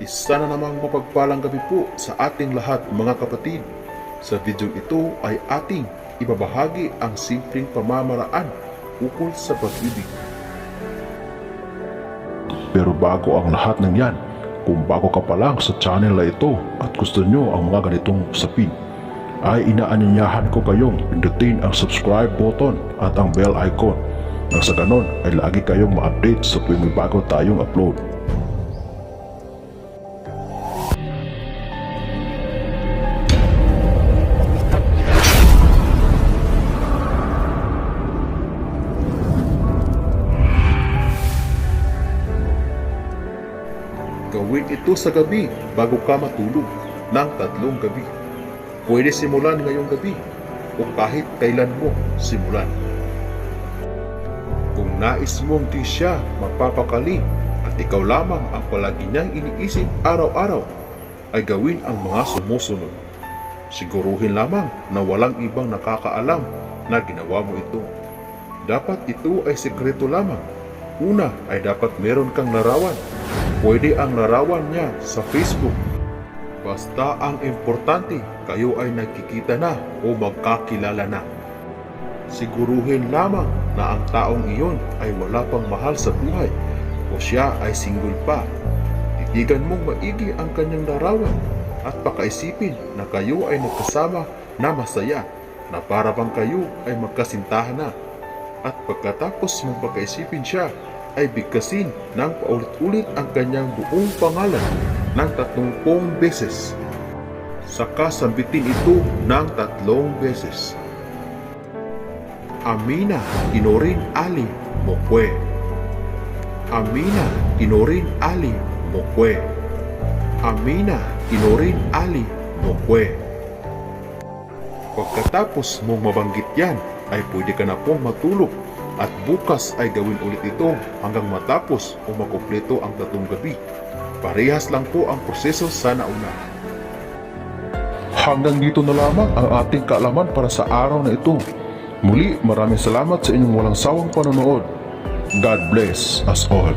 Isa na namang mapagpalang gabi po sa ating lahat mga kapatid. Sa video ito ay ating ibabahagi ang simpleng pamamaraan ukol sa pag-ibig. Pero bago ang lahat ng yan, kung bago ka pa lang sa channel na ito at gusto nyo ang mga ganitong usapin, ay inaanyayahan ko kayong pindutin ang subscribe button at ang bell icon nang sa ganon ay lagi kayong ma-update sa tuwing may bago tayong upload. Gawin ito sa gabi bago ka matulog ng 3 gabi. Pwede simulan ngayong gabi o kahit kailan mo simulan. Kung nais mong di siya mapapakali at ikaw lamang ang palagi niyang iniisip araw-araw, ay gawin ang mga sumusunod. Siguruhin lamang na walang ibang nakakaalam na ginawa mo ito. Dapat ito ay sekreto lamang. Una ay dapat meron kang larawan. Pwede ang larawan niya sa Facebook. Basta ang importante, kayo ay nagkikita na o magkakilala na. Siguruhin lamang na ang taong iyon ay wala pang mahal sa buhay o siya ay single pa. Titigan mong maigi ang kanyang larawan at pakaisipin na kayo ay nagkasama na masaya, na para bang kayo ay magkasintahan na. At pagkatapos mong pakaisipin siya, ay bigkasin ng paulit-ulit ang kanyang buong pangalan ng 30 beses. Saka sambitin ito ng 3 beses. Amina Tinorin Ali Mokwe. Amina Tinorin Ali Mokwe. Amina Tinorin Ali Mokwe. Pagkatapos mong mabanggit yan, ay pwede ka na pong matulog. At bukas ay gawin ulit ito hanggang matapos o makumpleto ang 3 gabi. Parehas lang po ang proseso sa nauna. Hanggang dito na lamang ang ating kaalaman para sa araw na ito. Muli, maraming salamat sa inyong walang sawang panonood. God bless us all.